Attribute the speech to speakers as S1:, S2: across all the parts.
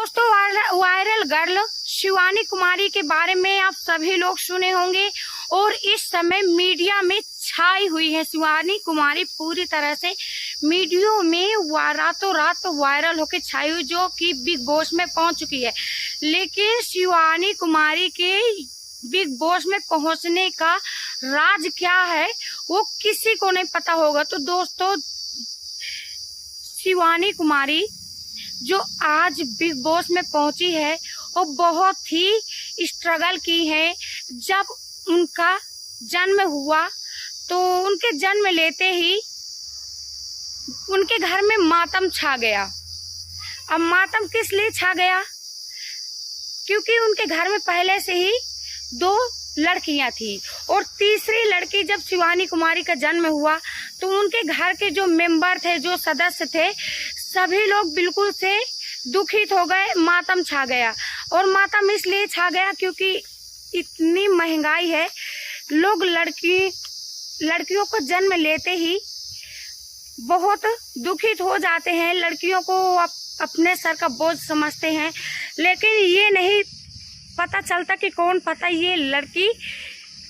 S1: दोस्तों, viral girl Shivani Kumari के बारे में आप सभी लोग सुने होंगे और इस समय मीडिया में छाई हुई है। शिवानी कुमारी पूरी तरह से मीडिया में रातों रात वायरल होकर छाई हुई, जो कि बिग बॉस में पहुंच चुकी है। लेकिन शिवानी कुमारी के बिग बॉस में पहुंचने का राज क्या है वो किसी को नहीं पता होगा। तो दोस्तों, शिवानी कुमारी जो आज बिग बॉस में पहुंची है वो बहुत ही स्ट्रगल की है। जब उनका जन्म हुआ तो उनके जन्म लेते ही उनके घर में मातम छा गया। अब मातम किस लिए छा गया? क्योंकि उनके घर में पहले से ही 2 लड़कियां थी और तीसरी लड़की जब शिवानी कुमारी का जन्म हुआ तो उनके घर के जो मेंबर थे, जो सदस्य थे, सभी लोग बिल्कुल से दुखित हो गए। मातम छा गया और मातम इसलिए छा गया क्योंकि इतनी महंगाई है। लोग लड़कियों को जन्म लेते ही बहुत दुखित हो जाते हैं, लड़कियों को अपने सर का बोझ समझते हैं। लेकिन ये नहीं पता चलता कि कौन पता ये लड़की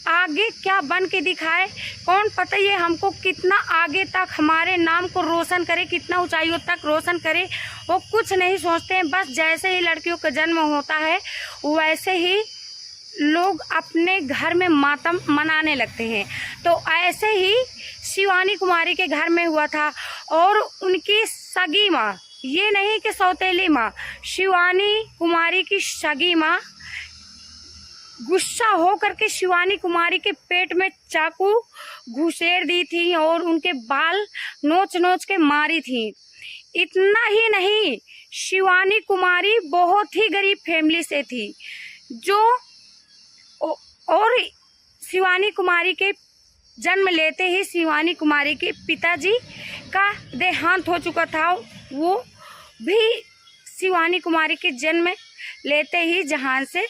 S1: आगे क्या बन के दिखाए, कौन पता ये हमको कितना आगे तक हमारे नाम को रोशन करे, कितना ऊंचाइयों तक रोशन करे। वो कुछ नहीं सोचते हैं। बस जैसे ही लड़कियों का जन्म होता है वैसे ही लोग अपने घर में मातम मनाने लगते हैं। तो ऐसे ही शिवानी कुमारी के घर में हुआ था और उनकी सगी माँ, ये नहीं कि सौतेली माँ, शिवानी कुमारी की सगी माँ गुस्सा हो करके शिवानी कुमारी के पेट में चाकू घुसेड़ दी थी और उनके बाल नोच नोच के मारी थी। इतना ही नहीं, शिवानी कुमारी बहुत ही गरीब फैमिली से थी और शिवानी कुमारी के जन्म लेते ही शिवानी कुमारी के पिताजी का देहांत हो चुका था। वो भी शिवानी कुमारी के जन्म लेते ही जहान से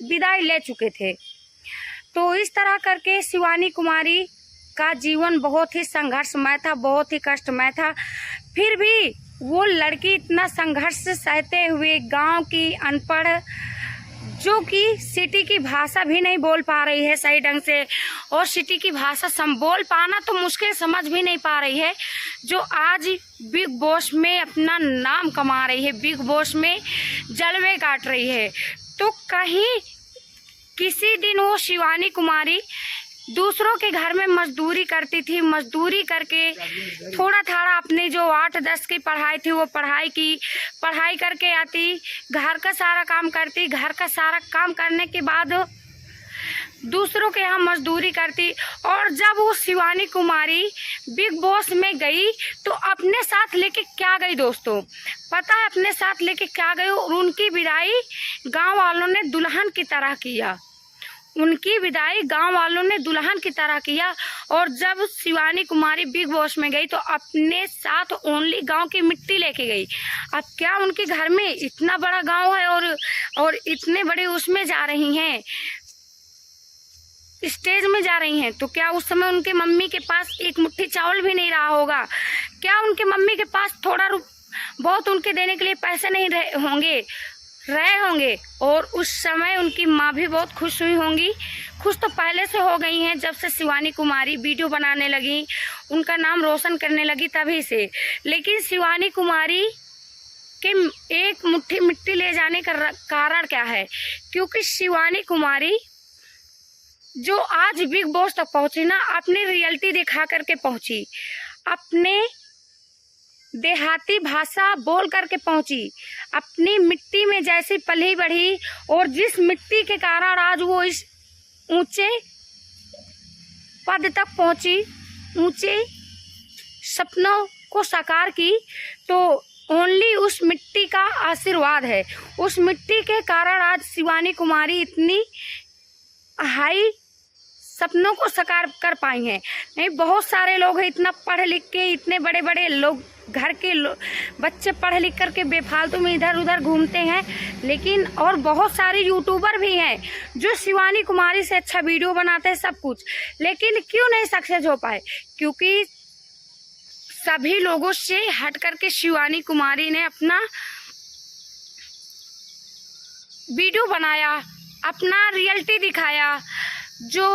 S1: विदाई ले चुके थे। तो इस तरह करके शिवानी कुमारी का जीवन बहुत ही संघर्षमय था, बहुत ही कष्टमय था। फिर भी वो लड़की इतना संघर्ष सहते हुए, गांव की अनपढ़, जो कि सिटी की भाषा भी नहीं बोल पा रही है सही ढंग से, और सिटी की भाषा बोल पाना तो मुश्किल, समझ भी नहीं पा रही है, जो आज बिग बॉस में अपना नाम कमा रही है, बिग बॉस में जलवे काट रही है। तो कहीं किसी दिन वो शिवानी कुमारी दूसरों के घर में मजदूरी करती थी, मजदूरी करके थोड़ा थोड़ा अपनी जो 8-10 की पढ़ाई थी वो पढ़ाई करके आती, घर का सारा काम करती, घर का सारा काम करने के बाद दूसरों के यहाँ मजदूरी करती। और जब वो शिवानी कुमारी बिग बॉस में गई तो अपने साथ लेके क्या गई दोस्तों, पता है अपने साथ लेके क्या गई? और उनकी विदाई गांव वालों ने दुल्हन की तरह किया, उनकी विदाई गांव वालों ने दुल्हन की तरह किया। और जब शिवानी कुमारी बिग बॉस में गई तो अपने साथ ओनली गांव की मिट्टी लेके गई। अब क्या उनके घर में इतना बड़ा गांव है और इतने बड़े उसमें जा रही हैं, स्टेज में जा रही हैं, तो क्या उस समय उनके मम्मी के पास एक मुट्ठी चावल भी नहीं रहा होगा? क्या उनके मम्मी के पास थोड़ा बहुत उनके देने के लिए पैसे नहीं रहे होंगे? और उस समय उनकी माँ भी बहुत खुश हुई होंगी। खुश तो पहले से हो गई हैं, जब से शिवानी कुमारी वीडियो बनाने लगी, उनका नाम रोशन करने लगी तभी से। लेकिन शिवानी कुमारी के एक मुट्ठी मिट्टी ले जाने का कारण क्या है? क्योंकि शिवानी कुमारी जो आज बिग बॉस तक पहुंची ना, अपनी रियलिटी दिखा करके पहुंची, अपने देहाती भाषा बोल करके पहुंची, अपनी मिट्टी में जैसी पली बढ़ी और जिस मिट्टी के कारण आज वो इस ऊंचे पद तक पहुंची, ऊंचे सपनों को साकार की, तो ओनली उस मिट्टी का आशीर्वाद है। उस मिट्टी के कारण आज शिवानी कुमारी इतनी हाई सपनों को साकार कर पाई हैं। नहीं, बहुत सारे लोग हैं इतना पढ़ लिख के, इतने बड़े बड़े लोग, घर के बच्चे पढ़ लिख करके बेफालतू में इधर उधर घूमते हैं। लेकिन और बहुत सारे यूट्यूबर भी हैं जो शिवानी कुमारी से अच्छा वीडियो बनाते हैं, सब कुछ, लेकिन क्यों नहीं सक्सेस हो पाए? क्योंकि सभी लोगों से हट करके शिवानी कुमारी ने अपना वीडियो बनाया, अपना रियलिटी दिखाया। जो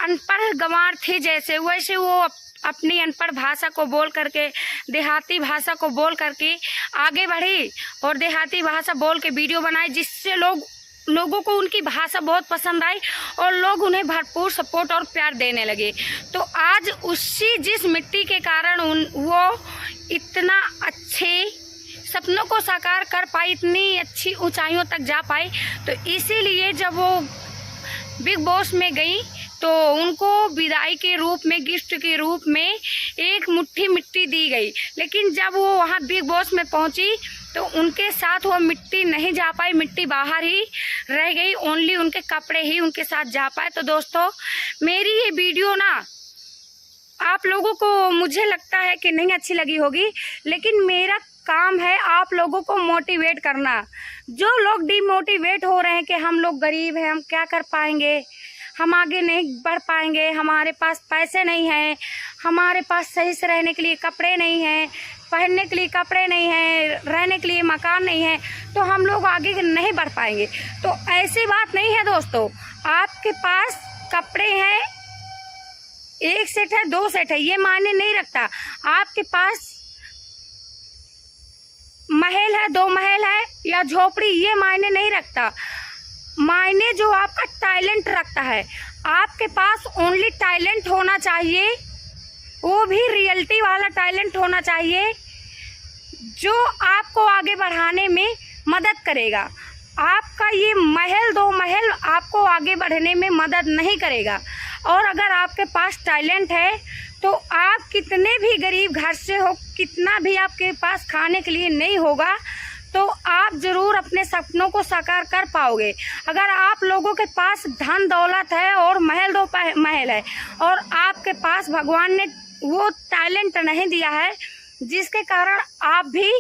S1: अनपढ़ गंवार थे जैसे वैसे वो अपनी अनपढ़ भाषा को बोल करके, देहाती भाषा को बोल करके आगे बढ़े और देहाती भाषा बोल के वीडियो बनाए, जिससे लोगों को उनकी भाषा बहुत पसंद आई और लोग उन्हें भरपूर सपोर्ट और प्यार देने लगे। तो आज जिस मिट्टी के कारण वो इतना अच्छे सपनों को साकार कर पाई, इतनी अच्छी ऊंचाइयों तक जा पाई, तो इसीलिए जब वो बिग बॉस में गई तो उनको विदाई के रूप में, गिफ्ट के रूप में एक मुट्ठी मिट्टी दी गई। लेकिन जब वो वहाँ बिग बॉस में पहुंची तो उनके साथ वो मिट्टी नहीं जा पाई, मिट्टी बाहर ही रह गई, ओनली उनके कपड़े ही उनके साथ जा पाए। तो दोस्तों, मेरी ये वीडियो ना आप लोगों को मुझे लगता है कि नहीं अच्छी लगी होगी, लेकिन मेरा काम है आप लोगों को मोटिवेट करना। जो लोग डिमोटिवेट हो रहे हैं कि हम लोग गरीब हैं, हम क्या कर पाएंगे, हम आगे नहीं बढ़ पाएंगे, हमारे पास पैसे नहीं हैं, हमारे पास सही से रहने के लिए कपड़े नहीं हैं, पहनने के लिए कपड़े नहीं हैं, रहने के लिए मकान नहीं है, तो हम लोग आगे नहीं बढ़ पाएंगे। तो ऐसी बात नहीं है दोस्तों। आपके पास कपड़े हैं, 1 सेट है, 2 सेट है, ये मायने नहीं रखता। आपके पास महल है, 2 महल है या झोपड़ी, ये मायने नहीं रखता। मायने जो आपका टैलेंट रखता है। आपके पास ओनली टैलेंट होना चाहिए, वो भी रियलिटी वाला टैलेंट होना चाहिए, जो आपको आगे बढ़ाने में मदद करेगा। आपका ये महल, 2 महल आपको आगे बढ़ने में मदद नहीं करेगा। और अगर आपके पास टैलेंट है तो आप कितने भी गरीब घर से हो, कितना भी आपके पास खाने के लिए नहीं होगा, तो आप ज़रूर अपने सपनों को साकार कर पाओगे। अगर आप लोगों के पास धन दौलत है और महल, 2 महल है, और आपके पास भगवान ने वो टैलेंट नहीं दिया है जिसके कारण आप भी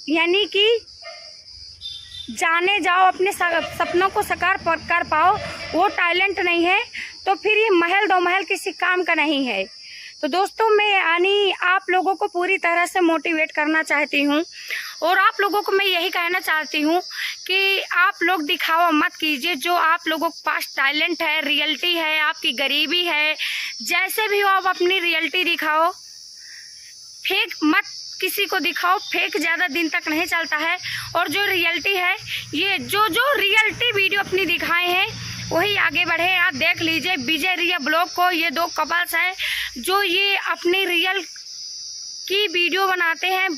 S1: यानी कि जाने जाओ, अपने सपनों को साकार कर पाओ, वो टैलेंट नहीं है, तो फिर ये महल, 2 महल किसी काम का नहीं है। तो दोस्तों, मैं यानी आप लोगों को पूरी तरह से मोटिवेट करना चाहती हूँ और आप लोगों को मैं यही कहना चाहती हूँ कि आप लोग दिखावा मत कीजिए। जो आप लोगों के पास टैलेंट है, रियलिटी है, आपकी गरीबी है, जैसे भी हो आप अपनी रियलिटी दिखाओ, फेक मत किसी को दिखाओ। फेक ज़्यादा दिन तक नहीं चलता है। और जो रियलिटी है, ये जो रियलिटी वीडियो अपनी दिखाए हैं वही आगे बढ़े। आप देख लीजिए विजय रिया ब्लॉग को, ये 2 कपल्स हैं जो ये अपनी रियल की वीडियो बनाते हैं।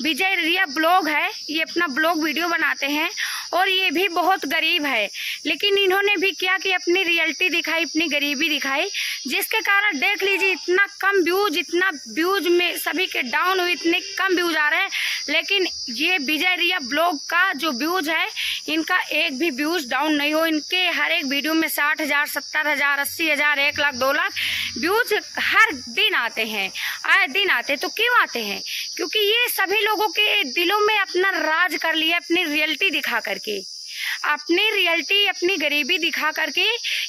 S1: विजय रिया ब्लॉग है, ये अपना ब्लॉग वीडियो बनाते हैं और ये भी बहुत गरीब है, लेकिन इन्होंने भी क्या कि अपनी रियलिटी दिखाई, अपनी गरीबी दिखाई, जिसके कारण देख लीजिए इतना कम व्यूज, इतना व्यूज में सभी के डाउन हुए, इतने कम व्यूज आ रहे हैं। लेकिन ये विजय रिया ब्लॉग का जो व्यूज है, इनका एक भी व्यूज डाउन नहीं हो। इनके हर एक वीडियो में 60,000, 70,000, 80,000, 1 लाख, 2 लाख व्यूज हर दिन आते हैं, आए दिन आते हैं। तो क्यों आते हैं? क्योंकि ये सभी लोगों के दिलों में अपना राज कर लिया, अपनी रियलिटी दिखा करके, अपनी रियलिटी, अपनी गरीबी दिखा करके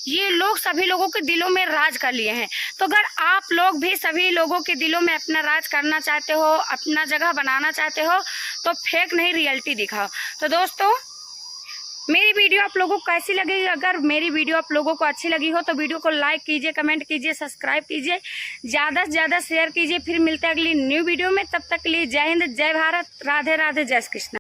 S1: ये लोग सभी लोगों के दिलों में राज कर लिए हैं। तो अगर आप लोग भी सभी लोगों के दिलों में अपना राज करना चाहते हो, अपना जगह बनाना चाहते हो, तो फेक नहीं, रियलिटी दिखाओ। तो दोस्तों, मेरी वीडियो आप लोगों को कैसी लगी? अगर मेरी वीडियो आप लोगों को अच्छी लगी हो तो वीडियो को लाइक कीजिए, कमेंट कीजिए, सब्सक्राइब कीजिए, ज़्यादा से ज़्यादा शेयर कीजिए। फिर मिलते हैं अगली न्यू वीडियो में। तब तक के लिए जय हिंद, जय भारत, राधे राधे, जय श्री कृष्ण।